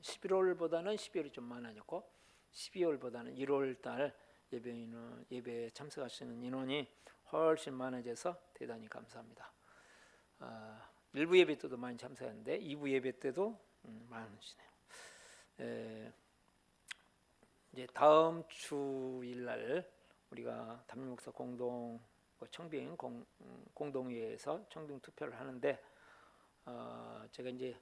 11월보다는 12월이 좀 많아졌고 12월보다는 1월 달 예배에 참석하시는 인원이 훨씬 많아져서 대단히 감사합니다. 1부 예배 때도 많이 참석했는데 2부 예배 때도 많으시네요. 이제 다음 주일날 우리가 담임 목사 공동 청빙 공동회에서 청빙 투표를 하는데 제가 이제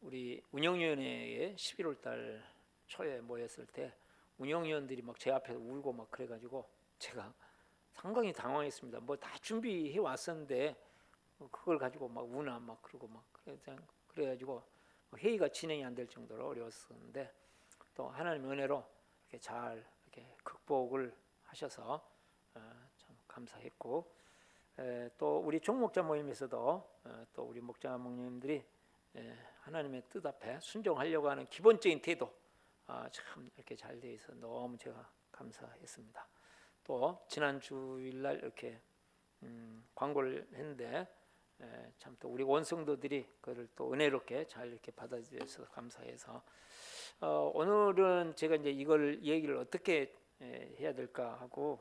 우리 운영위원회에 11월 달 초에 모였을 때 운영위원들이 막 제 앞에서 울고 막 그래가지고 제가 상당히 당황했습니다. 뭐 다 준비해 왔었는데 그걸 가지고 막 우나 막 그러고 막 그래가지고 회의가 진행이 안 될 정도로 어려웠었는데 또 하나님 은혜로 이렇게 잘 이렇게 극복을 하셔서 참 감사했고 또 우리 총목자 모임에서도 또 우리 목자 목님들이 하나님의 뜻 앞에 순종하려고 하는 기본적인 태도 참 이렇게 잘 되어 있어 너무 제가 감사했습니다. 또 지난 주일날 이렇게 광고를 했는데 참 또 우리 원성도들이 그를 또 은혜롭게 잘 이렇게 받아주셔서 감사해서 오늘은 제가 이제 이걸 얘기를 어떻게 해야 될까 하고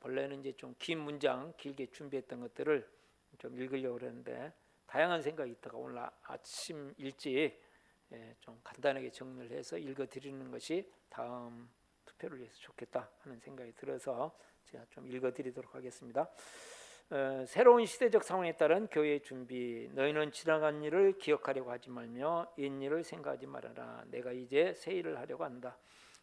본래는 이제 좀 긴 문장 길게 준비했던 것들을 좀 읽으려고 그랬는데 다양한 생각이 있다가 오늘 아침 일찍 좀 간단하게 정리를 해서 읽어드리는 것이 다음 투표를 위해서 좋겠다 하는 생각이 들어서 제가 좀 읽어드리도록 하겠습니다. 새로운 시대적 상황에 따른 교회의 준비. 너희는 지나간 일을 기억하려고 하지 말며 옛 일을 생각하지 말아라. 내가 이제 새 일을 하려고 한다.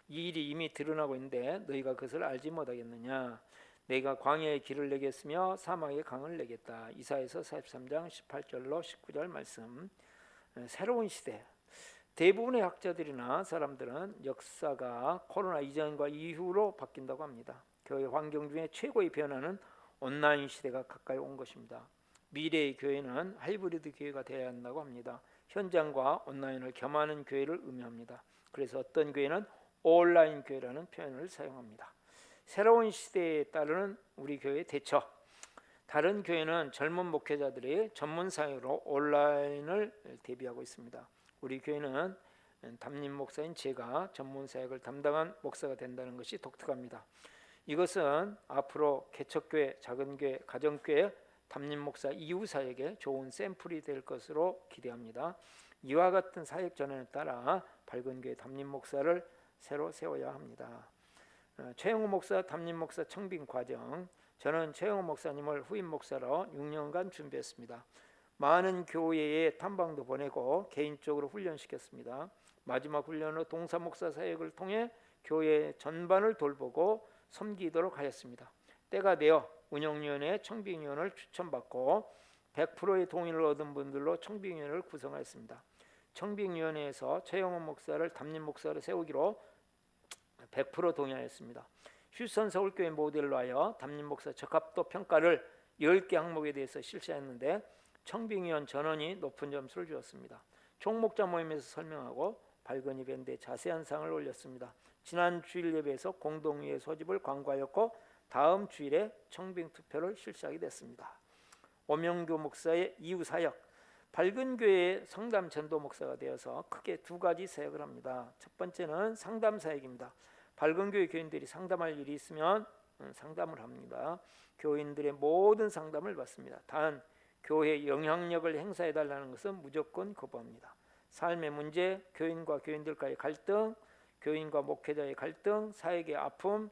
이 일이 이미 드러나고 있는데 너희가 그것을 알지 못하겠느냐. 내가 광야에 길을 내겠으며 사막에 강을 내겠다. 이사야서 43장 18절로 19절 말씀. 새로운 시대. 대부분의 학자들이나 사람들은 역사가 코로나 이전과 이후로 바뀐다고 합니다. 교회 환경 중에 최고의 변화는 온라인 시대가 가까이 온 것입니다. 미래의 교회는 하이브리드 교회가 되어야 한다고 합니다. 현장과 온라인을 겸하는 교회를 의미합니다. 그래서 어떤 교회는 온라인 교회라는 표현을 사용합니다. 새로운 시대에 따르는 우리 교회의 대처. 다른 교회는 젊은 목회자들의 전문 사역으로 온라인을 대비하고 있습니다. 우리 교회는 담임 목사인 제가 전문 사역을 담당한 목사가 된다는 것이 독특합니다. 이것은 앞으로 개척교회, 작은교회, 가정교회 담임 목사 이후 사역에 좋은 샘플이 될 것으로 기대합니다. 이와 같은 사역 전환에 따라 밝은 교회 담임 목사를 새로 세워야 합니다. 최영호 목사 담임 목사 청빙 과정. 저는 최영호 목사님을 후임 목사로 6년간 준비했습니다. 많은 교회에 탐방도 보내고 개인적으로 훈련시켰습니다. 마지막 훈련으로 동사 목사 사역을 통해 교회 전반을 돌보고 섬기도록 하였습니다. 때가 되어 운영위원회 청빙위원을 추천받고 100%의 동의를 얻은 분들로 청빙위원회를 구성하였습니다. 청빙위원회에서 최영호 목사를 담임 목사로 세우기로 100% 동의하였습니다. 휴스턴 서울교회 모델로 하여 담임 목사 적합도 평가를 10개 항목에 대해서 실시했는데 청빙위원 전원이 높은 점수를 주었습니다. 총목자 모임에서 설명하고 발건이 밴드에 자세한 사항을 올렸습니다. 지난 주일 예배에서 공동회의 소집을 광고하였고 다음 주일에 청빙 투표를 실시하게 됐습니다. 오명규 목사의 이후 사역. 밝은 교회의 성담 전도 목사가 되어서 크게 두 가지 사역을 합니다. 첫 번째는 상담 사역입니다. 밝은 교회 교인들이 상담할 일이 있으면 상담을 합니다. 교인들의 모든 상담을 받습니다. 단 교회의 영향력을 행사해달라는 것은 무조건 거부합니다. 삶의 문제, 교인과 교인들과의 갈등, 교인과 목회자의 갈등, 사역의 아픔,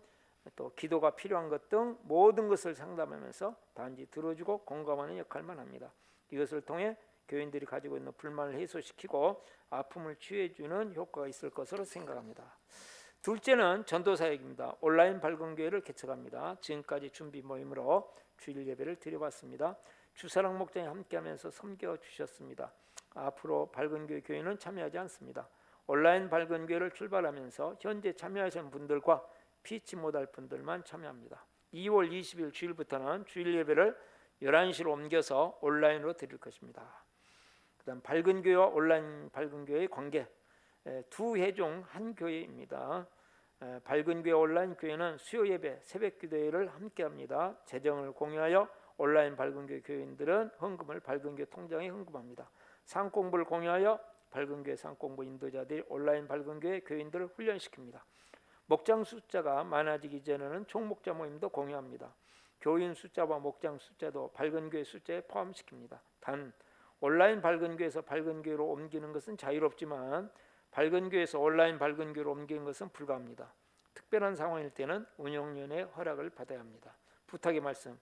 또 기도가 필요한 것 등 모든 것을 상담하면서 단지 들어주고 공감하는 역할만 합니다. 이것을 통해 교인들이 가지고 있는 불만을 해소시키고 아픔을 치유해주는 효과가 있을 것으로 생각합니다. 둘째는 전도사역입니다. 온라인 밝은 교회를 개척합니다. 지금까지 준비 모임으로 주일 예배를 드려봤습니다. 주사랑 목장이 함께하면서 섬겨주셨습니다. 앞으로 밝은 교회 교회는 참여하지 않습니다. 온라인 밝은 교회를 출발하면서 현재 참여하시는 분들과 피치 못할 분들만 참여합니다. 2월 20일 주일부터는 주일 예배를 11시로 옮겨서 온라인으로 드릴 것입니다. 그 다음 밝은 교회와 온라인 밝은 교회의 관계. 두 회 중 한 교회입니다. 밝은 교회 온라인 교회는 수요 예배, 새벽 기도회를 함께합니다. 재정을 공유하여 온라인 밝은교회 교인들은 헌금을 밝은교회 통장에 헌금합니다. 상공부를 공유하여 밝은교회 상공부 인도자들이 온라인 밝은교회 교인들을 훈련시킵니다. 목장 숫자가 많아지기 전에는 총목자 모임도 공유합니다. 교인 숫자와 목장 숫자도 밝은교회 숫자에 포함시킵니다. 단 온라인 밝은교회에서 밝은교회로 옮기는 것은 자유롭지만 밝은교회에서 온라인 밝은교회로 옮기는 것은 불가합니다. 특별한 상황일 때는 운영위원회의 허락을 받아야 합니다. 부탁의 말씀.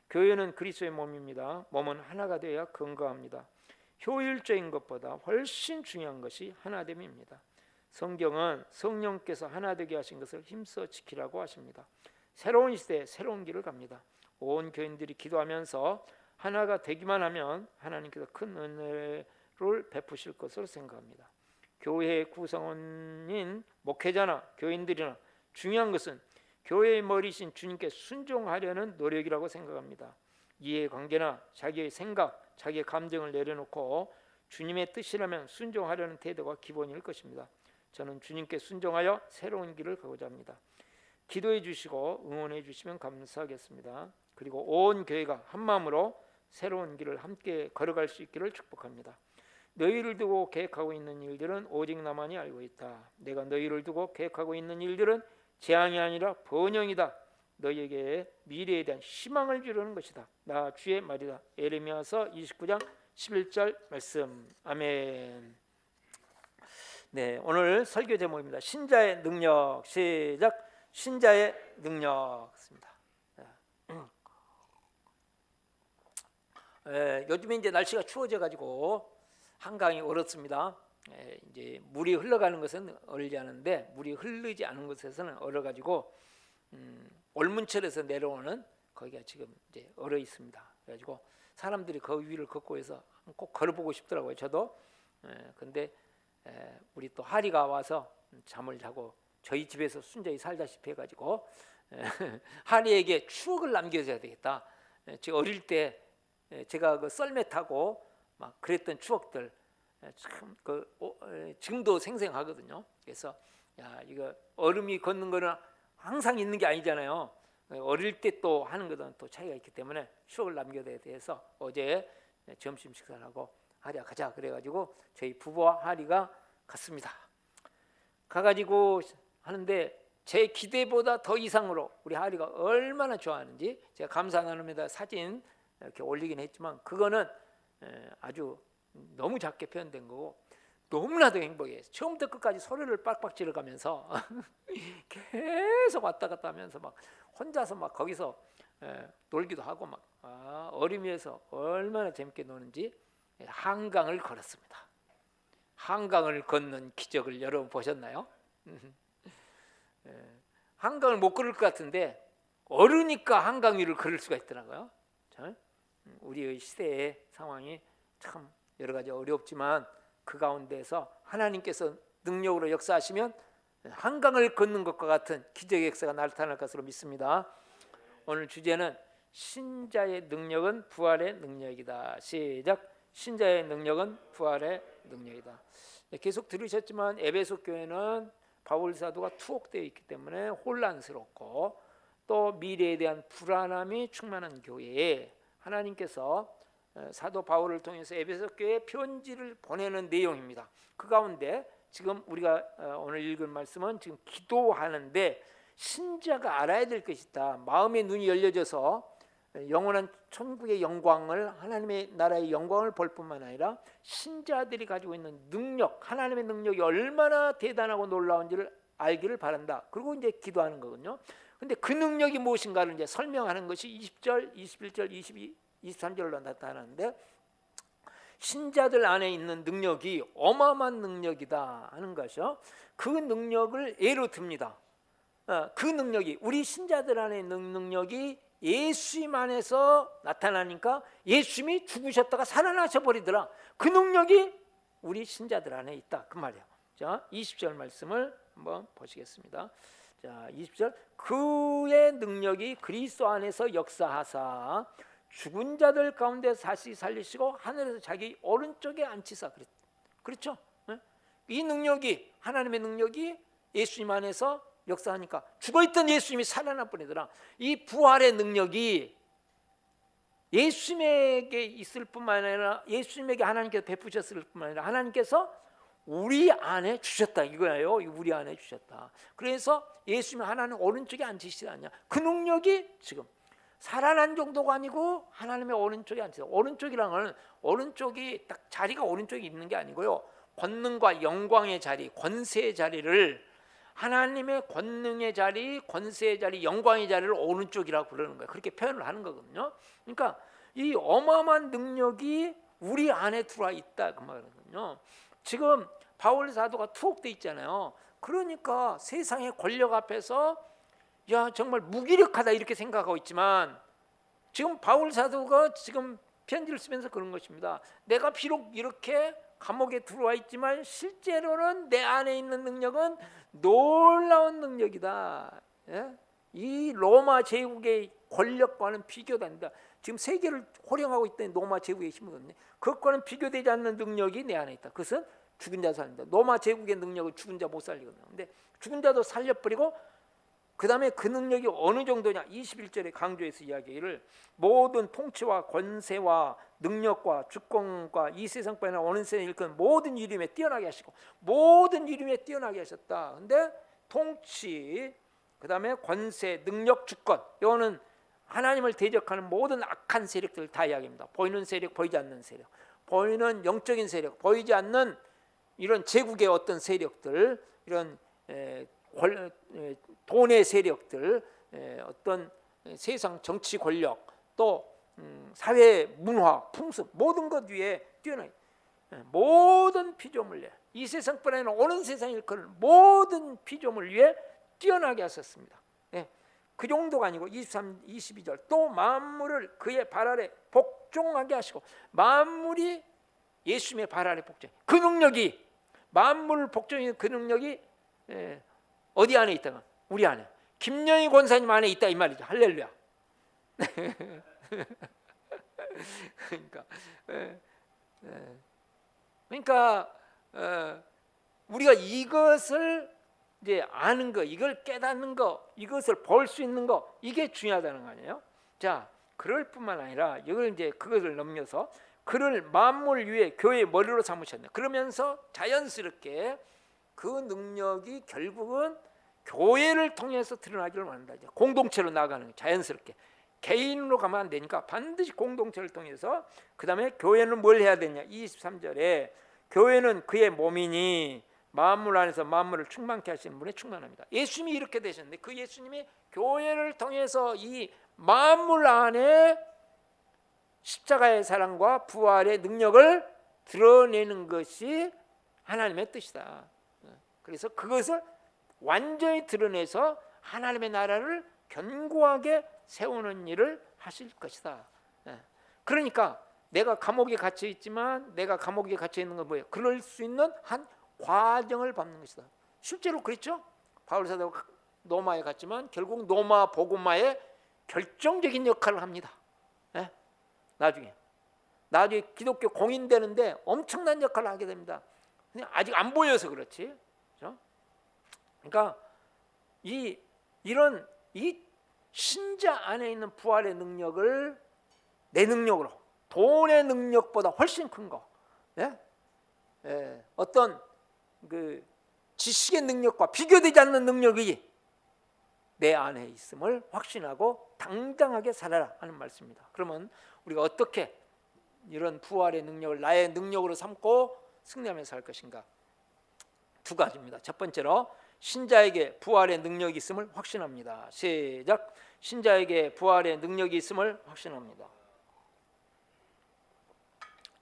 교회는 그리스도의 몸입니다. 몸은 하나가 되어야 건강합니다. 효율적인 것보다 훨씬 중요한 것이 하나됨입니다. 성경은 성령께서 하나 되게 하신 것을 힘써 지키라고 하십니다. 새로운 시대에 새로운 길을 갑니다. 온 교인들이 기도하면서 하나가 되기만 하면 하나님께서 큰 은혜를 베푸실 것으로 생각합니다. 교회의 구성원인 목회자나 교인들이나 중요한 것은 교회의 머리신 주님께 순종하려는 노력이라고 생각합니다. 이해관계나 자기의 생각, 자기의 감정을 내려놓고 주님의 뜻이라면 순종하려는 태도가 기본일 것입니다. 저는 주님께 순종하여 새로운 길을 가고자 합니다. 기도해 주시고 응원해 주시면 감사하겠습니다. 그리고 온 교회가 한마음으로 새로운 길을 함께 걸어갈 수 있기를 축복합니다. 너희를 두고 계획하고 있는 일들은 오직 나만이 알고 있다. 내가 너희를 두고 계획하고 있는 일들은 재앙이 아니라 번영이다. 너희에게 미래에 대한 희망을 주려는 것이다. 나 주의 말이다. 예레미야서 29장 11절 말씀. 아멘. 네, 오늘 설교 제목입니다. 신자의 능력. 시작. 신자의 능력입니다. 요즘에 이제 날씨가 추워져 가지고 한강이 얼었습니다. 이제 물이 흘러가는 것은 얼지 않은데 물이 흐르지 않은 곳에서는 얼어가지고 올문철에서 내려오는 거기가 지금 이제 얼어 있습니다. 그래가지고 사람들이 그 위를 걷고 해서 꼭 걸어보고 싶더라고요. 저도. 근데 우리 또 하리가 와서 잠을 자고 저희 집에서 순전히 살다시피 해가지고 하리에게 추억을 남겨줘야 되겠다. 제가 어릴 때 제가 그 썰매 타고 막 그랬던 추억들 참 지금도 생생하거든요. 그래서 야, 이거 얼음이 걷는 거는 항상 있는 게 아니잖아요. 어릴 때 또 하는 것은 또 차이가 있기 때문에 추억을 남겨야 돼서 어제 점심 식사를 하고 하리야 가자 그래가지고 저희 부부와 하리가 갔습니다. 가가지고 하는데 제 기대보다 더 이상으로 우리 하리가 얼마나 좋아하는지 제가 감사 나눔에다 사진 이렇게 올리긴 했지만 그거는 아주 너무 작게 표현된 거고 너무나도 행복해요. 처음부터 끝까지 소리를 빡빡 지르가면서 계속 왔다 갔다 하면서 막 혼자서 막 거기서 놀기도 하고 막 어린 위에서 얼마나 재밌게 노는지 한강을 걸었습니다. 한강을 걷는 기적을 여러분 보셨나요? 한강을 못 걸을 것 같은데 얼으니까 한강 위를 걸을 수가 있더라고요. 우리의 시대의 상황이 참 여러 가지 어렵지만 그 가운데서 하나님께서 능력으로 역사하시면 한강을 걷는 것과 같은 기적의 역사가 나타날 것으로 믿습니다. 오늘 주제는 신자의 능력은 부활의 능력이다. 시작. 신자의 능력은 부활의 능력이다. 계속 들으셨지만 에베소 교회는 바울 사도가 투옥되어 있기 때문에 혼란스럽고 또 미래에 대한 불안함이 충만한 교회에 하나님께서 사도 바울을 통해서 에베소 교회에 편지를 보내는 내용입니다. 그 가운데 지금 우리가 오늘 읽은 말씀은 지금 기도하는데 신자가 알아야 될 것이 있다. 마음의 눈이 열려져서 영원한 천국의 영광을 하나님의 나라의 영광을 볼 뿐만 아니라 신자들이 가지고 있는 능력, 하나님의 능력이 얼마나 대단하고 놀라운지를 알기를 바란다. 그리고 이제 기도하는 거거든요. 근데 그 능력이 무엇인가를 이제 설명하는 것이 20절, 21절, 22, 23절로 나타나는데 신자들 안에 있는 능력이 어마어마한 능력이다 하는 것이요. 그 능력을 예로 듭니다. 그 능력이 우리 신자들 안에 있는 능력이 예수님 안에서 나타나니까 예수님이 죽으셨다가 살아나셔 버리더라. 그 능력이 우리 신자들 안에 있다 그 말이에요. 자, 20절 말씀을 한번 보시겠습니다. 자, 20절. 그의 능력이 그리스도 안에서 역사하사 죽은 자들 가운데 다시 살리시고 하늘에서 자기 오른쪽에 앉히사. 그렇죠? 이 능력이 하나님의 능력이 예수님 안에서 역사하니까 죽어있던 예수님이 살아나 버리더라. 이 부활의 능력이 예수님에게 있을 뿐만 아니라 예수님에게 하나님께서 베푸셨을 뿐만 아니라 하나님께서 우리 안에 주셨다 이거예요. 우리 안에 주셨다. 그래서 예수님 하나님 오른쪽에 앉으시지 않냐. 그 능력이 지금 살아난 정도가 아니고 하나님의 오른쪽에 앉으세요. 오른쪽이라는 건 오른쪽이 딱 자리가 오른쪽에 있는 게 아니고요. 권능과 영광의 자리, 권세의 자리를 하나님의 권능의 자리, 권세의 자리, 영광의 자리를 오른쪽이라고 부르는 거예요. 그렇게 표현을 하는 거거든요. 그러니까 이 어마어마한 능력이 우리 안에 들어와 있다 그 말이거든요. 지금 바울 사도가 투옥돼 있잖아요. 그러니까 세상의 권력 앞에서 야 정말 무기력하다 이렇게 생각하고 있지만 지금 바울 사도가 지금 편지를 쓰면서 그런 것입니다. 내가 비록 이렇게 감옥에 들어와 있지만 실제로는 내 안에 있는 능력은 놀라운 능력이다. 예? 이 로마 제국의 권력과는 비교도 안 된다. 지금 세계를 호령하고 있던 로마 제국의 힘이거든요. 그것과는 비교되지 않는 능력이 내 안에 있다. 그것은 죽은 자 살린다. 로마 제국의 능력은 죽은 자 못 살리거든요. 근데 죽은 자도 살려버리고 그 다음에 그 능력이 어느 정도냐. 21절에 강조해서 이야기를 모든 통치와 권세와 능력과 주권과 이 세상뿐만 아니라 어느 세상에 일컫는 모든 이름에 뛰어나게 하시고 모든 이름에 뛰어나게 하셨다. 근데 통치, 그 다음에 권세, 능력, 주권, 이거는 하나님을 대적하는 모든 악한 세력들을 다 이야기합니다. 보이는 세력, 보이지 않는 세력, 보이는 영적인 세력, 보이지 않는 이런 제국의 어떤 세력들, 이런 돈의 세력들, 어떤 세상 정치 권력, 또 사회 문화, 풍습, 모든 것 위에 뛰어나 모든 피조물에 이 세상뿐 아니라 오는 세상을 일컬는 모든 피조물 위에 뛰어나게 하셨습니다. 그 정도가 아니고 23, 22절 또 만물을 그의 발 아래 복종하게 하시고 만물이 예수님의 발 아래 복종. 그 능력이 만물 복종의 그 능력이 어디 안에 있다가 우리 안에 김영희 권사님 안에 있다 이 말이죠. 할렐루야. 그러니까 우리가 이것을 이제 아는 거, 이걸 깨닫는 거, 이것을 볼 수 있는 거, 이게 중요하다는 거 아니에요? 자, 그럴 뿐만 아니라 이걸 이제 그것을 넘겨서 그를 만물 위에 교회의 머리로 삼으셨네. 그러면서 자연스럽게 그 능력이 결국은 교회를 통해서 드러나기를 원한다. 공동체로 나가는 거, 자연스럽게. 개인으로 가면 안 되니까 반드시 공동체를 통해서. 그 다음에 교회는 뭘 해야 되냐? 23절에 교회는 그의 몸이니 만물 안에서 만물을 충만케 하시는 분의 충만합니다. 예수님이 이렇게 되셨는데 그 예수님이 교회를 통해서 이 만물 안에 십자가의 사랑과 부활의 능력을 드러내는 것이 하나님의 뜻이다. 그래서 그것을 완전히 드러내서 하나님의 나라를 견고하게 세우는 일을 하실 것이다. 그러니까 내가 감옥에 갇혀 있지만 내가 감옥에 갇혀 있는 건 뭐예요? 그럴 수 있는 한 과정을 밟는 것이다. 실제로 그랬죠. 바울 사도가 로마에 갔지만 결국 로마 복음화의 결정적인 역할을 합니다. 나중에 기독교 공인되는데 엄청난 역할을 하게 됩니다. 근데 아직 안 보여서 그렇지. 그렇죠? 그러니까 이 신자 안에 있는 부활의 능력을 내 능력으로, 돈의 능력보다 훨씬 큰 거, 어떤 그 지식의 능력과 비교되지 않는 능력이 내 안에 있음을 확신하고 당당하게 살아라 하는 말씀입니다. 그러면 우리가 어떻게 이런 부활의 능력을 나의 능력으로 삼고 승리하면서 살 것인가? 두 가지입니다. 첫 번째로 신자에게 부활의 능력이 있음을 확신합니다. 시작. 신자에게 부활의 능력이 있음을 확신합니다.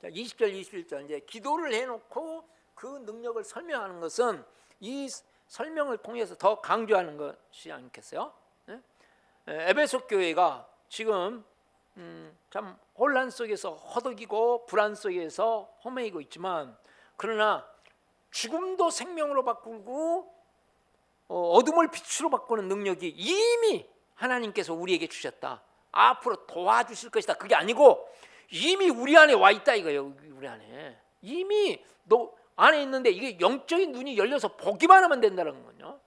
자, 20절 21절 이제 기도를 해놓고 그 능력을 설명하는 것은 이 설명을 통해서 더 강조하는 것이 아니겠어요? 에베소 교회가 지금 참 혼란 속에서 허덕이고 불안 속에서 허매이고 있지만, 그러나 죽음도 생명으로 바꾸고 어둠을 빛으로 바꾸는 능력이 이미 하나님께서 우리에게 주셨다. 앞으로 도와주실 것이다. 그게 아니고 이미 우리 안에 와 있다 이거예요. 우리 안에 이미 너 안에 있는데 이게 영적인 눈이 열려서 보기만 하면 된다는 거죠.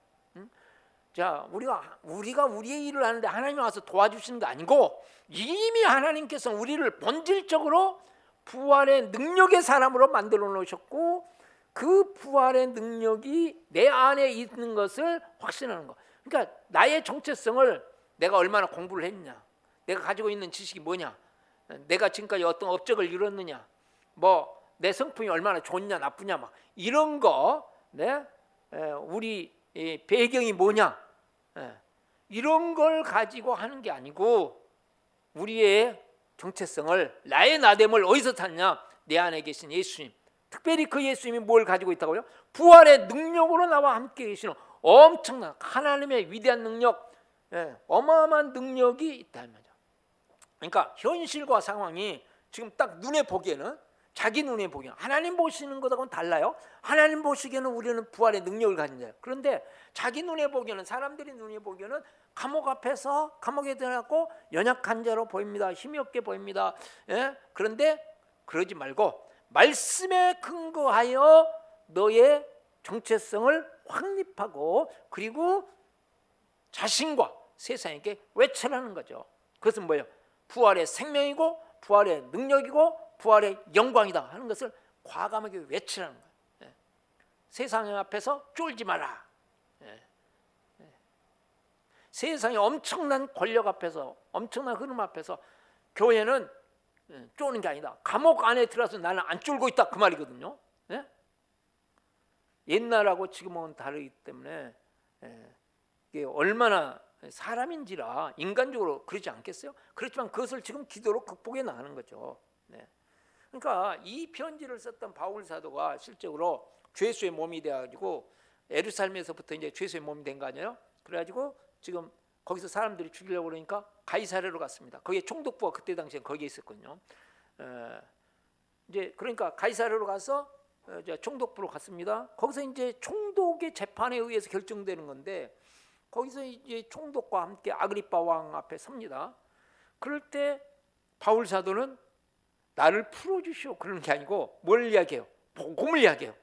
자, 우리가 우리의 일을 하는데 하나님이 와서 도와주시는 게 아니고 이미 하나님께서 우리를 본질적으로 부활의 능력의 사람으로 만들어 놓으셨고 그 부활의 능력이 내 안에 있는 것을 확신하는 거. 그러니까 나의 정체성을 내가 얼마나 공부를 했냐, 내가 가지고 있는 지식이 뭐냐, 내가 지금까지 어떤 업적을 이뤘느냐, 뭐 내 성품이 얼마나 좋냐 나쁘냐 막 이런 거, 우리 배경이 뭐냐, 이런 걸 가지고 하는 게 아니고 우리의 정체성을, 나의 나됨을 어디서 찾냐? 내 안에 계신 예수님. 특별히 그 예수님이 뭘 가지고 있다고요? 부활의 능력으로 나와 함께 계시는 엄청난 하나님의 위대한 능력, 어마어마한 능력이 있다 말이죠. 그러니까 현실과 상황이 지금 딱 눈에 보기에는, 자기 눈에 보기에는 하나님 보시는 것하고는 달라요. 하나님 보시기에는 우리는 부활의 능력을 가진 자예요. 그런데 자기 눈에 보기에는, 사람들이 눈에 보기에는 감옥 앞에서 감옥에 들어갔고 연약한 자로 보입니다. 힘이 없게 보입니다. 그런데 그러지 말고 말씀에 근거하여 너의 정체성을 확립하고 그리고 자신과 세상에게 외쳐라는 거죠. 그것은 뭐예요? 부활의 생명이고 부활의 능력이고 부활의 영광이다 하는 것을 과감하게 외치라는 거예요. 세상 앞에서 쫄지 마라. 세상의 엄청난 권력 앞에서, 엄청난 흐름 앞에서 교회는 쫄는 게 아니다. 감옥 안에 들어서 나는 안 쫄고 있다 그 말이거든요. 옛날하고 지금은 다르기 때문에 이게 얼마나 사람인지라 인간적으로 그러지 않겠어요? 그렇지만 그것을 지금 기도로 극복해 나가는 거죠. 그러니까 이 편지를 썼던 바울 사도가 실제로 죄수의 몸이 돼가지고 예루살렘에서부터 이제 죄수의 몸이 된 거 아니에요? 그래가지고 지금 거기서 사람들이 죽이려고 그러니까 가이사랴로 갔습니다. 거기에 총독부가 그때 당시에 거기에 있었거든요. 이제 그러니까 가이사랴로 가서 총독부로 갔습니다. 거기서 이제 총독의 재판에 의해서 결정되는 건데, 거기서 이제 총독과 함께 아그리빠 왕 앞에 섭니다. 그럴 때 바울 사도는 나를 풀어주시오 그러는 게 아니고 뭘 이야기해요? 복음을 이야기해요.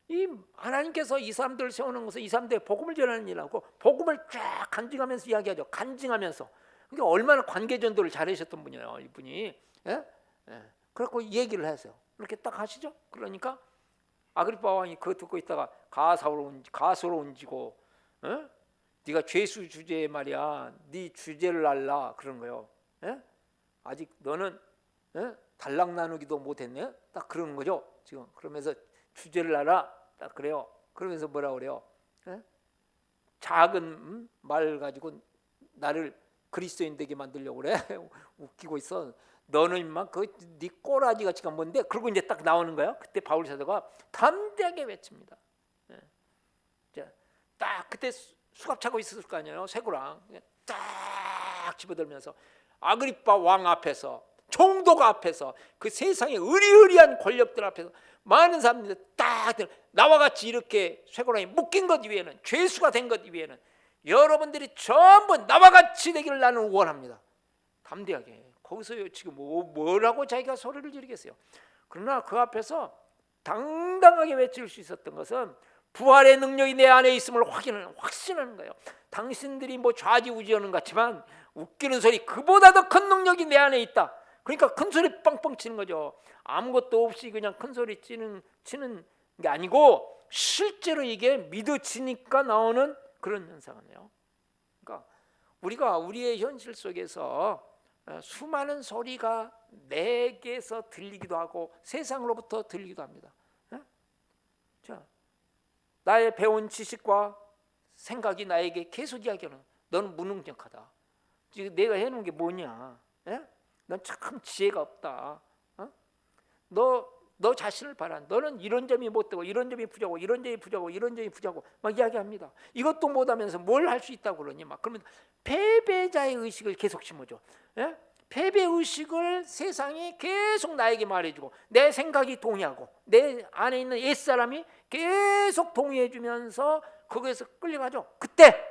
이 하나님께서 이 사람들을 세우는 것은 이 사람들의 복음을 전하는 일하고 복음을 쫙 간증하면서 이야기하죠. 간증하면서. 그러니까 얼마나 관계전도를 잘하셨던 분이에요, 이분이. 그래서 얘기를 하세요. 이렇게 딱 하시죠. 그러니까 아그리빠 왕이 그거 듣고 있다가 가소로운지고, 네가 죄수 주제에 말이야, 네 주제를 알라 그런 거예요. 아직 너는 달랑 나누기도 못했네. 딱 그러는 거죠. 지금 그러면서 주제를 알아. 딱 그래요. 그러면서 뭐라 그래요? 작은 말 가지고 나를 그리스도인 되게 만들려고 그래. 웃기고 있어. 너는 임마 네 꼬라지가 지금 뭔데? 그러고 이제 딱 나오는 거야. 그때 바울 사도가 담대하게 외칩니다. 딱 그때 수갑 차고 있었을 거 아니에요. 쇠고랑 딱 집어들면서 아그리빠 왕 앞에서, 총독 앞에서, 그 세상의 의리의리한 권력들 앞에서 많은 사람들이 딱 나와 같이 이렇게 쇠고랑이 묶인 것 위에는, 죄수가 된 것 위에는 여러분들이 전부 나와 같이 되기를 나는 원합니다. 담대하게. 거기서 지금 뭐라고 자기가 소리를 지르겠어요. 그러나 그 앞에서 당당하게 외칠 수 있었던 것은 부활의 능력이 내 안에 있음을 확신하는 거예요. 당신들이 뭐 좌지우지하는 것 같지만 웃기는 소리, 그보다 더 큰 능력이 내 안에 있다. 그러니까 큰 소리 뻥뻥 치는 거죠. 아무것도 없이 그냥 큰 소리 치는 게 아니고 실제로 이게 믿어지니까 나오는 그런 현상이에요. 그러니까 우리가 우리의 현실 속에서 수많은 소리가 내게서 들리기도 하고 세상으로부터 들리기도 합니다. 자, 나의 배운 지식과 생각이 나에게 계속 이야기하는, 너는 무능력하다. 지금 내가 해놓은 게 뭐냐? 넌 참 지혜가 없다. 너 자신을 봐라. 너는 이런 점이 못되고 이런 점이 부족하고 이런 점이 부족하고 이런 점이 부족하고 막 이야기합니다. 이것도 못하면서 뭘 할 수 있다고 그러니 막 그러면 패배자의 의식을 계속 심어줘. 패배 의식을 세상이 계속 나에게 말해주고 내 생각이 동의하고 내 안에 있는 옛사람이 계속 동의해주면서 거기에서 끌려가죠. 그때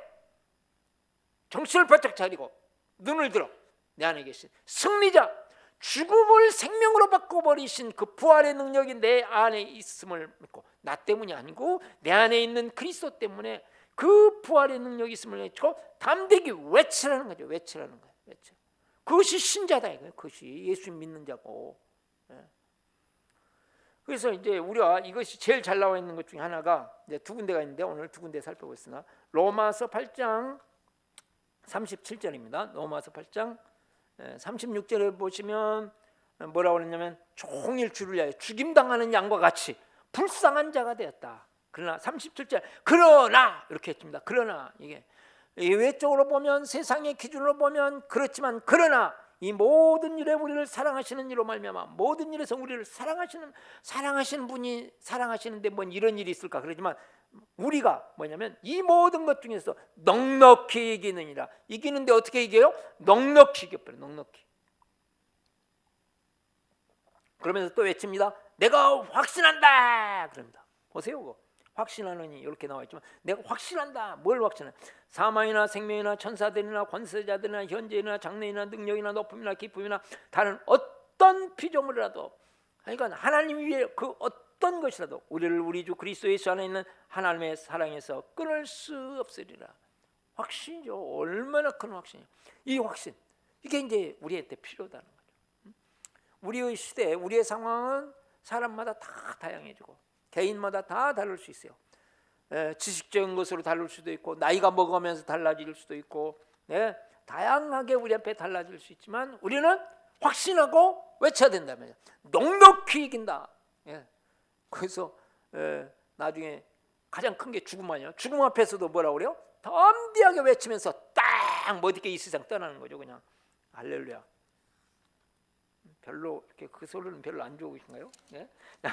정신을 바짝 차리고 눈을 들어 내 안에 계신 승리자, 죽음을 생명으로 바꿔버리신 그 부활의 능력이 내 안에 있음을 믿고, 나 때문이 아니고 내 안에 있는 그리스도 때문에 그 부활의 능력이 있음을 외치고 담대히 외치라는 거죠. 외치라는 거예요. 외쳐. 그것이 신자다 이거예요. 그것이 예수 믿는 자고. 그래서 이제 우리가 이것이 제일 잘 나와 있는 것 중에 하나가 이제 두 군데가 있는데 오늘 두 군데 살펴보겠으나 로마서 8장 37절입니다. 로마서 8장 36절에 보시면 뭐라고 그러냐면 종일 주를 위하여 죽임당하는 양과 같이 불쌍한 자가 되었다. 그러나 37절 그러나 이렇게 했습니다. 그러나 이게 외적으로 보면 세상의 기준으로 보면 그렇지만 그러나 이 모든 일에 우리를 사랑하시는 이로 말미암아 모든 일에서 우리를 사랑하시는 분이 사랑하시는데 뭔 이런 일이 있을까 그러지만 우리가 뭐냐면 이 모든 것 중에서 넉넉히 이기느니라. 이기는데 어떻게 이겨요? 넉넉히 이겨버려. 넉넉히. 그러면서 또 외칩니다. 내가 확신한다. 그럽니다. 보세요. 그거. 확신하느니 이렇게 나와 있지만 내가 확신한다. 뭘 확신해? 사망이나 생명이나 천사들이나 권세자들이나 현재이나 장래이나 능력이나 높음이나 기쁨이나 다른 어떤 피조물이라도 그러니까 하나님 위에 그 어떤 것이라도 우리를 우리 주 그리스도 예수 안에 있는 하나님의 사랑에서 끊을 수 없으리라. 확신이죠. 얼마나 큰 확신이에요. 이 확신 이게 이제 우리한테 필요하다는 거죠. 우리의 시대 우리의 상황은 사람마다 다 다양해지고 개인마다 다 다를 수 있어요. 지식적인 것으로 다를 수도 있고 나이가 먹으면서 달라질 수도 있고 다양하게 우리 앞에 달라질 수 있지만 우리는 확신하고 외쳐야 된다면 넉넉히 이긴다. 그래서 나중에 가장 큰 게 죽음 아니에요. 죽음 앞에서도 뭐라고 그래요? 담대하게 외치면서 딱 멋있게 이 세상 떠나는 거죠. 그냥 할렐루야. 별로 이렇게 그 소리는 별로 안 좋으신가요?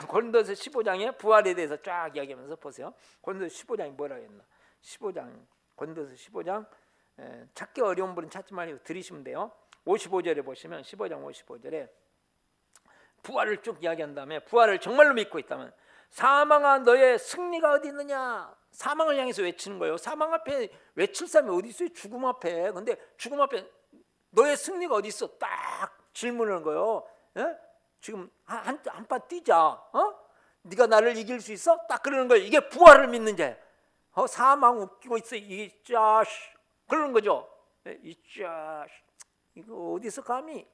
고린도서 15장에 부활에 대해서 쫙 이야기하면서 보세요. 고린도서 15장이 뭐라 했나? 15장 고린도서 15장 찾기 어려운 분은 찾지 말고 들으시면 돼요. 55절에 보시면 15장 55절에 부활을 쭉 이야기한 다음에 부활을 정말로 믿고 있다면 사망아 너의 승리가 어디 있느냐? 사망을 향해서 외치는 거예요. 사망 앞에 외칠 사람이 어디 있어요? 죽음 앞에. 근데 죽음 앞에 너의 승리가 어디 있어? 딱 질문하는 거예요. 지금 한판 뛰자. 네가 나를 이길 수 있어? 딱 그러는 거예요. 이게 부활을 믿는 자예요. 사망 웃기고 있어. 이 자식 그러는 거죠. 이 자식 이거 어디서 감히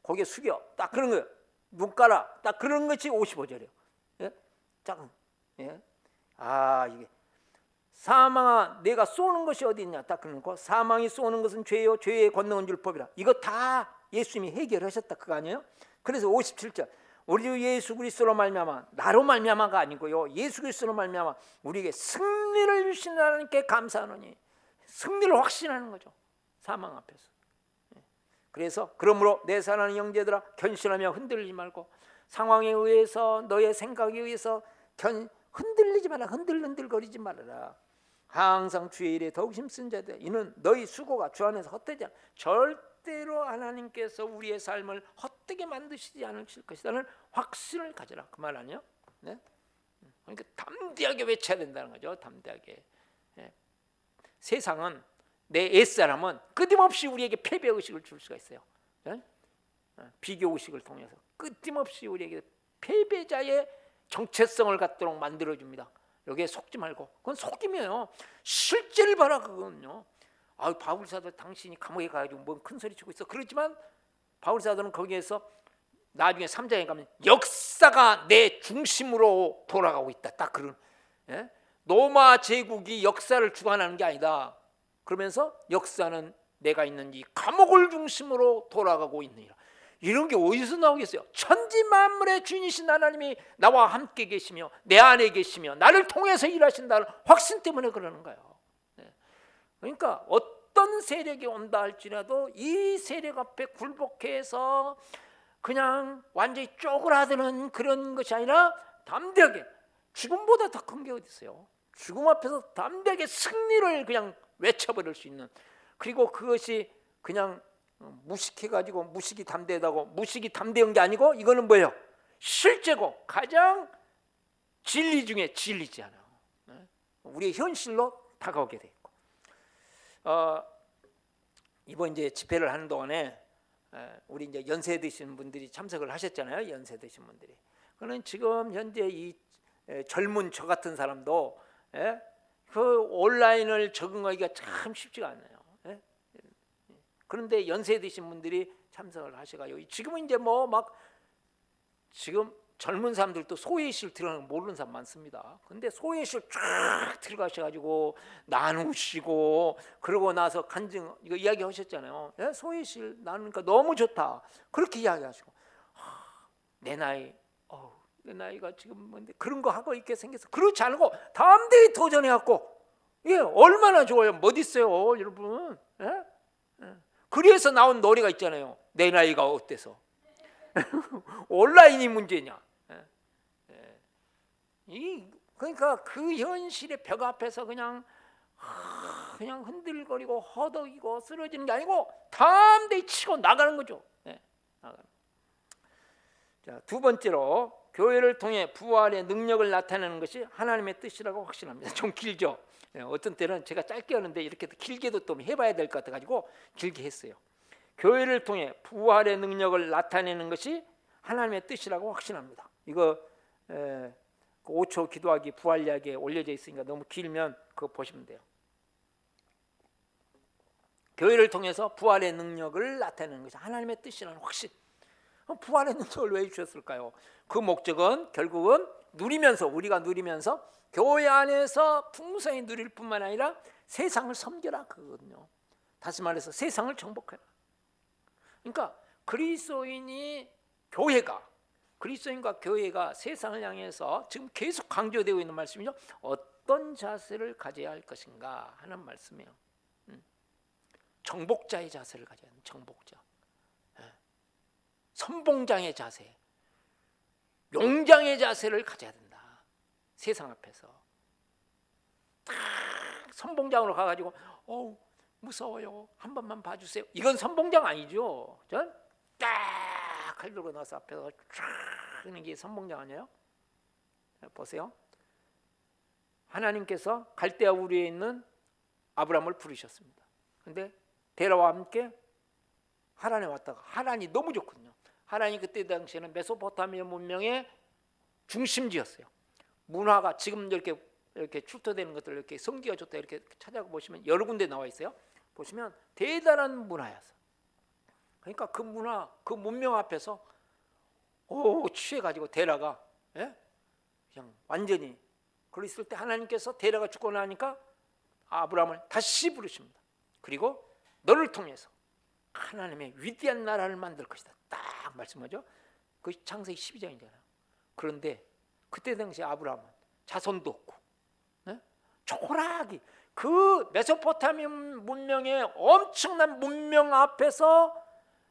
고개 숙여. 딱 그런 거예요. 눈 깔아. 딱 그런 것이 55절이에요. 짝. 이게 사망아 내가 쏘는 것이 어디 있냐 딱 그런 거. 사망이 쏘는 것은 죄요 죄의 권능은 줄 법이라. 이거 다 예수님이 해결하셨다 그거 아니에요? 그래서 57절 우리 주 예수 그리스도로 말미암아 나로 말미암아가 아니고요 예수 그리스도로 말미암아 우리에게 승리를 주신 하나님께 감사하노니 승리를 확신하는 거죠. 사망 앞에서. 그래서 그러므로 내 사랑하는 형제들아 견신하며 흔들리지 말고 상황에 의해서 너의 생각에 의해서 흔들리지 마라. 흔들거리지 말아라. 항상 주의 일에 더욱 힘쓴 자들 이는 너희 수고가 주 안에서 헛되지 않아. 절대로 하나님께서 우리의 삶을 헛되게 만드시지 않으실 것이라는 확신을 가져라. 그 말 아니에요? 그러니까 담대하게 외쳐야 된다는 거죠. 담대하게. 세상은 내 옛사람은 끊임없이 우리에게 패배 의식을 줄 수가 있어요. 비교 의식을 통해서 끊임없이 우리에게 패배자의 정체성을 갖도록 만들어줍니다. 여기에 속지 말고 그건 속임이에요. 실제를 봐라 그건요. 바울사도 당신이 감옥에 가가지고 뭔 큰 소리 치고 있어. 그렇지만 바울사도는 거기에서 나중에 3장에 가면 역사가 내 중심으로 돌아가고 있다. 딱 그런 로마 제국이 역사를 주관하는 게 아니다. 그러면서 역사는 내가 있는 이 감옥을 중심으로 돌아가고 있느니라. 이런 게 어디서 나오겠어요? 천지 만물의 주인이신 하나님이 나와 함께 계시며 내 안에 계시며 나를 통해서 일하신다는 확신 때문에 그러는 거예요. 그러니까 어떤 세력이 온다 할지라도 이 세력 앞에 굴복해서 그냥 완전히 쪼그라드는 그런 것이 아니라 담대하게 죽음보다 더 큰 게 어디 있어요? 죽음 앞에서 담대하게 승리를 그냥 외쳐버릴 수 있는 그리고 그것이 그냥 무식해가지고 무식이 담대하다고 무식이 담대한 게 아니고 이거는 뭐예요? 실제고 가장 진리 중에 진리지 않아요. 우리의 현실로 다가오게 돼 있고 이번 이제 집회를 하는 동안에 우리 이제 연세 드신 분들이 참석을 하셨잖아요. 연세 드신 분들이. 그는 지금 현재 이 젊은 저 같은 사람도 그 온라인을 적응하기가 참 쉽지가 않아요. 예? 그런데 연세 드신 분들이 참석을 하셔가지고 지금은 이제 뭐 막 지금 젊은 사람들도 소외실 들어가는 거 모르는 사람 많습니다. 근데 소외실 쫙 들어가셔가지고 나누시고 그러고 나서 간증 이거 이야기 하셨잖아요. 예? 소외실 나누니까 너무 좋다. 그렇게 이야기하시고 내 나이 내 나이가 지금 뭔데 그런 거 하고 있게 생겨서 그렇지 않고 담대히 도전해갖고 예 얼마나 좋아요. 뭐 있어요 여러분. 예? 예. 그래서 나온 노래가 있잖아요. 내 나이가 어때서 온라인이 문제냐. 예. 예. 그러니까 그 현실의 벽 앞에서 그냥 흔들거리고 허덕이고 쓰러지는 게 아니고 담대히 치고 나가는 거죠. 예. 나가는. 자, 두 번째로 교회를 통해 부활의 능력을 나타내는 것이 하나님의 뜻이라고 확신합니다. 좀 길죠. 어떤 때는 제가 짧게 하는데 이렇게 길게도 또 해봐야 될 것 같아가지고 길게 했어요. 교회를 통해 부활의 능력을 나타내는 것이 하나님의 뜻이라고 확신합니다. 이거 5초 기도하기 부활 이야기에 올려져 있으니까 너무 길면 그거 보시면 돼요. 교회를 통해서 부활의 능력을 나타내는 것이 하나님의 뜻이라는 확신. 부활의 능력을 왜 주셨을까요? 그 목적은 결국은 우리가 누리면서 교회 안에서 풍성히 누릴 뿐만 아니라 세상을 섬겨라 그거거든요. 다시 말해서 세상을 정복해라. 그러니까 그리스도인과 교회가 세상을 향해서 지금 계속 강조되고 있는 말씀이죠. 어떤 자세를 가져야 할 것인가 하는 말씀이에요. 정복자의 자세를 가져야 합니다. 정복자. 선봉장의 자세, 용장의 자세를 가져야 된다. 세상 앞에서 딱 선봉장으로 가가지고 무서워요. 한 번만 봐주세요. 이건 선봉장 아니죠. 전 딱 칼 들고 나서 앞에서 쫙 하는 게 선봉장 아니에요? 보세요. 하나님께서 갈대아 우리에 있는 아브라함을 부르셨습니다. 그런데 데라와 함께 하란에 왔다가 하란이 너무 좋거든요. 하란이 그때 당시에는 메소포타미아 문명의 중심지였어요. 문화가 지금 이렇게 출토되는 것들 이렇게 성기가 좋다 이렇게 찾아보시면 여러 군데 나와 있어요. 보시면 대단한 문화였어. 그러니까 그 문화, 그 문명 앞에서 취해가지고 데라가 그냥 완전히 그랬을 때 하나님께서 데라가 죽고 나니까 아브라함을 다시 부르십니다. 그리고 너를 통해서 하나님의 위대한 나라를 만들 것이다. 딱 말씀하죠. 그것이 창세기 12장이잖아요. 그런데 그때 당시 아브라함은 자손도 없고 초라하게 그 메소포타미아 문명의 엄청난 문명 앞에서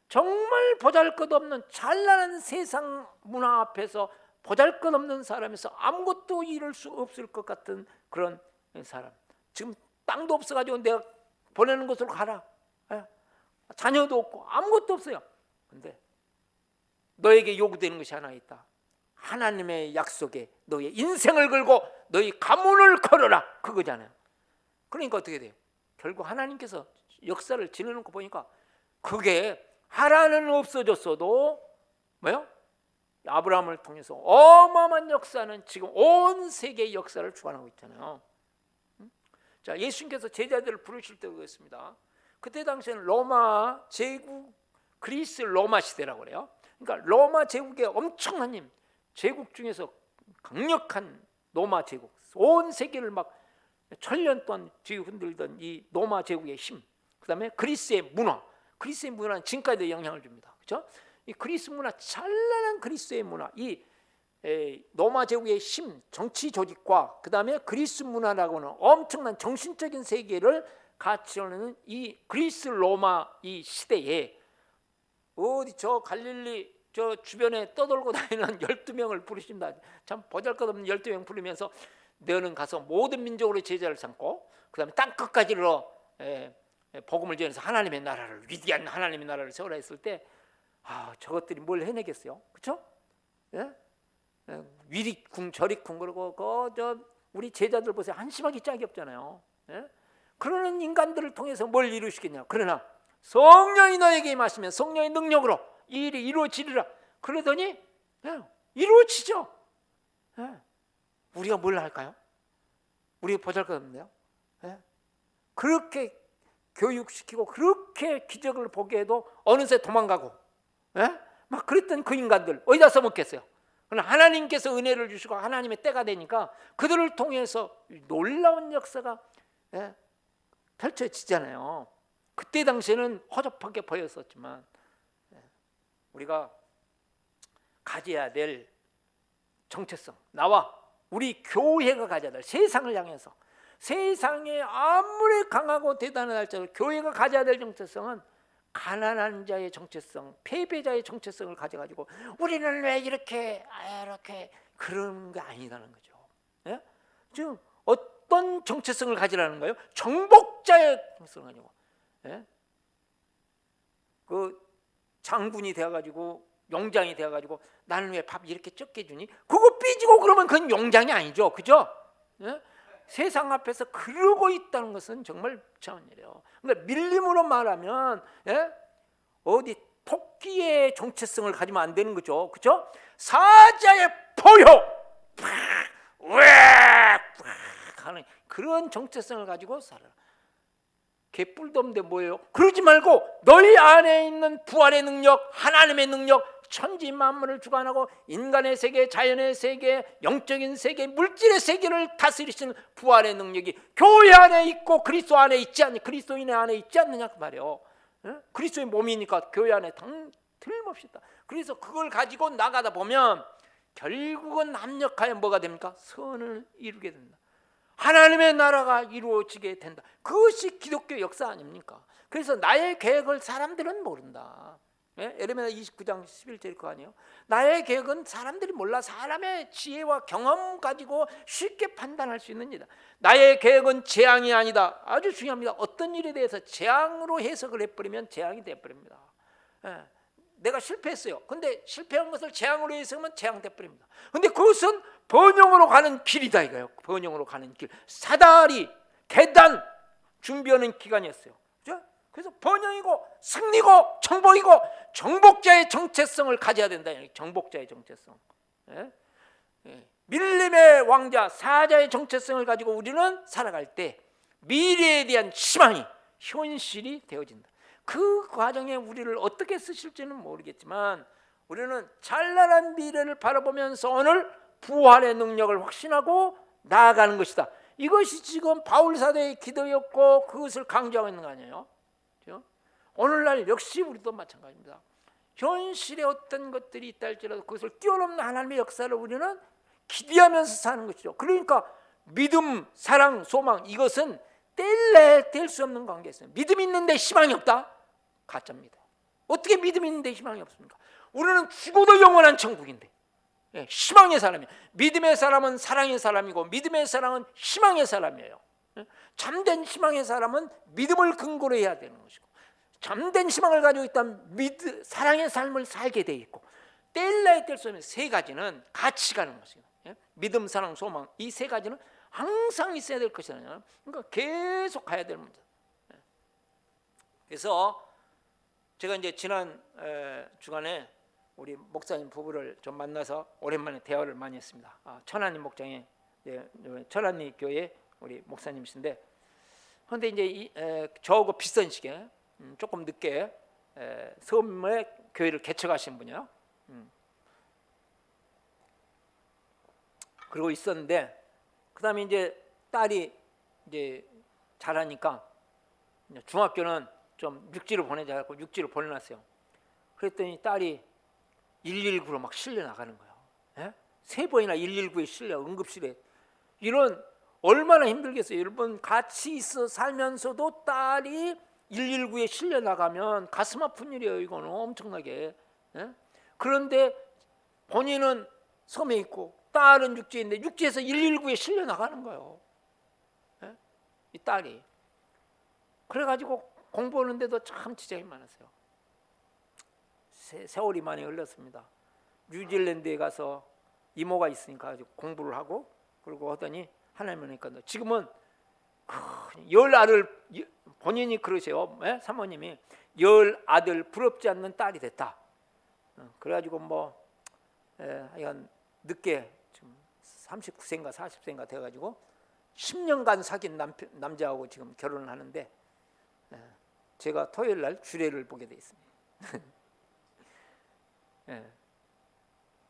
정말 보잘것없는 찬란한 세상 문화 앞에서 보잘것없는 사람에서 아무것도 이룰 수 없을 것 같은 그런 사람. 지금 땅도 없어가지고 내가 보내는 곳으로 가라. 자녀도 없고 아무것도 없어요. 근데 너에게 요구되는 것이 하나 있다. 하나님의 약속에 너의 인생을 걸고 너의 가문을 걸어라. 그거잖아요. 그러니까 어떻게 돼요? 결국 하나님께서 역사를 지내놓고 보니까 그게 하나는 없어졌어도 뭐요? 아브라함을 통해서 어마어마한 역사는 지금 온 세계의 역사를 주관하고 있잖아요. 자, 예수님께서 제자들을 부르실 때 그랬습니다. 그때 당시에는 로마 제국, 그리스 로마 시대라고 그래요. 그러니까 로마 제국의 엄청난 힘, 제국 중에서 강력한 로마 제국, 온 세계를 막 천년 동안 뒤흔들던 이 로마 제국의 힘, 그 다음에 그리스의 문화는 지금까지도 영향을 줍니다. 그렇죠? 이 그리스 문화, 찬란한 그리스의 문화, 이 로마 제국의 힘, 정치 조직과 그 다음에 그리스 문화라고는 엄청난 정신적인 세계를 같이 하는 이 그리스 로마 이 시대에 어디 저 갈릴리 저 주변에 떠돌고 다니는 12명을 부르신다. 참 보잘것없는 12명 부르면서 너는 가서 모든 민족으로 제자를 삼고 그 다음에 땅 끝까지 이르러 복음을 전해서 하나님의 나라를, 위대한 하나님의 나라를 세우라 했을 때 저것들이 뭘 해내겠어요? 그렇죠? 위리쿵 저리쿵 그러고 우리 제자들 보세요. 한심하기 짝이 없잖아요. 그러는 인간들을 통해서 뭘 이루시겠냐? 그러나 성령이 너에게 임하시면 성령의 능력으로 이 일이 이루어지리라. 그러더니 이루어지죠. 우리가 뭘 할까요? 우리 보잘것없네요. 예? 그렇게 교육시키고 그렇게 기적을 보게 해도 어느새 도망가고, 예? 막 그랬던 그 인간들 어디다 써먹겠어요? 그러나 하나님께서 은혜를 주시고 하나님의 때가 되니까 그들을 통해서 놀라운 역사가, 예? 펼쳐지잖아요. 그때 당시에는 허접하게 보였었지만, 예? 우리가 가져야 될 정체성, 나와 우리 교회가 가져야 될, 세상을 향해서, 세상에 아무리 강하고 대단한 할지라도 교회가 가져야 될 정체성은 가난한 자의 정체성, 패배자의 정체성을 가져가지고 우리는 왜 이렇게 그런 게 아니라는 거죠. 예? 지금 어떤 정체성을 가지라는 거예요? 정복자의 정체성을 가지고, 예? 그 장군이 되어가지고 용장이 되어가지고 나는 왜 밥 이렇게 적게 주니? 그거 삐지고 그러면 그건 용장이 아니죠, 그죠? 예? 세상 앞에서 그러고 있다는 것은 정말 무서운 일이에요. 그러니까 밀림으로 말하면, 예? 어디 토끼의 정체성을 가지면 안 되는 거죠, 그죠? 사자의 포효, 하는 그런 정체성을 가지고 살아. 개뿔도 없는데 뭐예요? 그러지 말고 너희 안에 있는 부활의 능력, 하나님의 능력, 천지 만물을 주관하고 인간의 세계, 자연의 세계, 영적인 세계, 물질의 세계를 다스리시는 부활의 능력이 교회 안에 있고 그리스도 안에 있지 않니? 그리스도인의 안에 있지 않느냐 그 말이에요. 그리스도의 몸이니까 교회 안에 틀림없이 있다. 그래서 그걸 가지고 나가다 보면 결국은 합력하여 뭐가 됩니까? 선을 이루게 된다. 하나님의 나라가 이루어지게 된다. 그것이 기독교 역사 아닙니까? 그래서 나의 계획을 사람들은 모른다. 예? 에레미야 29장 11절 거 아니에요? 나의 계획은 사람들이 몰라. 사람의 지혜와 경험 가지고 쉽게 판단할 수 있는 일이다. 나의 계획은 재앙이 아니다. 아주 중요합니다. 어떤 일에 대해서 재앙으로 해석을 해버리면 재앙이 돼버립니다. 예. 내가 실패했어요. 근데 실패한 것을 재앙으로 해석하면 재앙 돼버립니다. 근데 그것은 번영으로 가는 길이다 이거예요. 번영으로 가는 길. 사다리, 계단 준비하는 기간이었어요. 그렇죠? 그래서 번영이고 승리고 정복이고 정복자의 정체성을 가져야 된다. 정복자의 정체성. 예? 예. 밀림의 왕자 사자의 정체성을 가지고 우리는 살아갈 때 미래에 대한 희망이 현실이 되어진다. 그 과정에 우리를 어떻게 쓰실지는 모르겠지만 우리는 찬란한 미래를 바라보면서 오늘 부활의 능력을 확신하고 나아가는 것이다. 이것이 지금 바울 사도의 기도였고 그것을 강조하고 있는 거 아니에요? 그렇죠? 오늘날 역시 우리도 마찬가지입니다. 현실에 어떤 것들이 있다 할지라도 그것을 뛰어넘는 하나님의 역사를 우리는 기대하면서 사는 것이죠. 그러니까 믿음, 사랑, 소망 이것은 뗄래 뗄 수 없는 관계였어요. 믿음이 있는데 희망이 없다? 가짜입니다. 어떻게 믿음이 있는데 희망이 없습니까? 우리는 죽어도 영원한 천국인데, 예, 희망의 사람이에요. 믿음의 사람은 사랑의 사람이고 믿음의 사람은 희망의 사람이에요. 예? 참된 희망의 사람은 믿음을 근거로 해야 되는 것이고 참된 희망을 가지고 있다면 사랑의 삶을 살게 돼 있고 뗄래야 뗄 수 없는 세 가지는 같이 가는 것이에요. 예? 믿음, 사랑, 소망 이 세 가지는 항상 있어야 될 것이잖아요. 그러니까 계속 가야 될 문제. 예. 그래서 제가 이제 지난 주간에 우리 목사님 부부를 좀 만나서 오랜만에 대화를 많이 했습니다. 천안리 목장에 천안리 교회 우리 목사님이신데, 그런데 이제 저하고 비슷한 시기에 조금 늦게 섬에 교회를 개척하신 분이요. 그러고 있었는데, 그다음에 이제 딸이 이제 자라니까 중학교는 좀 육지로 보내자 하고 육지로 보내놨어요. 그랬더니 딸이 119로 막 실려 나가는 거예요. 예? 3번이나 119에 실려 응급실에. 이런 얼마나 힘들겠어요. 여러분 같이 있어 살면서도 딸이 119에 실려 나가면 가슴 아픈 일이에요. 이거는 엄청나게. 예? 그런데 본인은 섬에 있고 딸은 육지에 있는데 육지에서 119에 실려 나가는 거예요. 예? 이 딸이. 그래가지고 공부하는데도 참 지장이 많았어요. 세월이 많이 흘렀습니다. 뉴질랜드에 가서 이모가 있으니까 공부를 하고 그러고 하더니 하나님 은혜니까 지금은 열 아들, 본인이 그러세요. 예? 사모님이 열 아들 부럽지 않는 딸이 됐다. 그래가지고 하여간 늦게 지금 39세인가 40세인가 돼가지고 10년간 사귄 남자하고 지금 결혼을 하는데 제가 토요일 날 주례를 보게 돼 있습니다.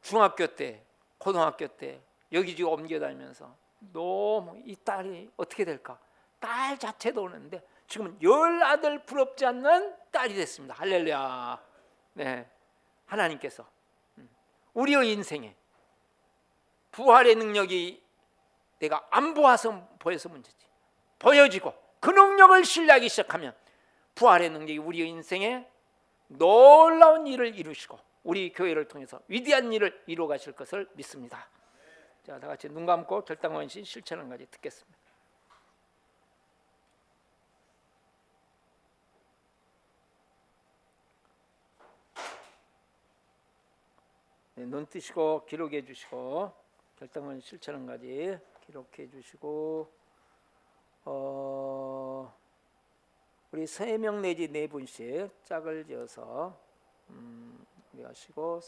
중학교 때, 고등학교 때 여기저기 옮겨다니면서 너무 이 딸이 어떻게 될까? 딸 자체도 오는데 지금은 10아들 부럽지 않는 딸이 됐습니다. 할렐루야. 네, 하나님께서 우리의 인생에 부활의 능력이 내가 안 보여서 문제지, 보여지고 그 능력을 신뢰하기 시작하면 부활의 능력이 우리의 인생에 놀라운 일을 이루시고 우리 교회를 통해서 위대한 일을 이루어 가실 것을 믿습니다. 자, 다 같이 눈 감고 결단원신 실천한 가지 듣겠습니다. 네, 눈 뜨시고 기록해 주시고 결단원 실천한 가지 기록해 주시고 우리 3명 내지 4분씩 짝을 지어서 하시고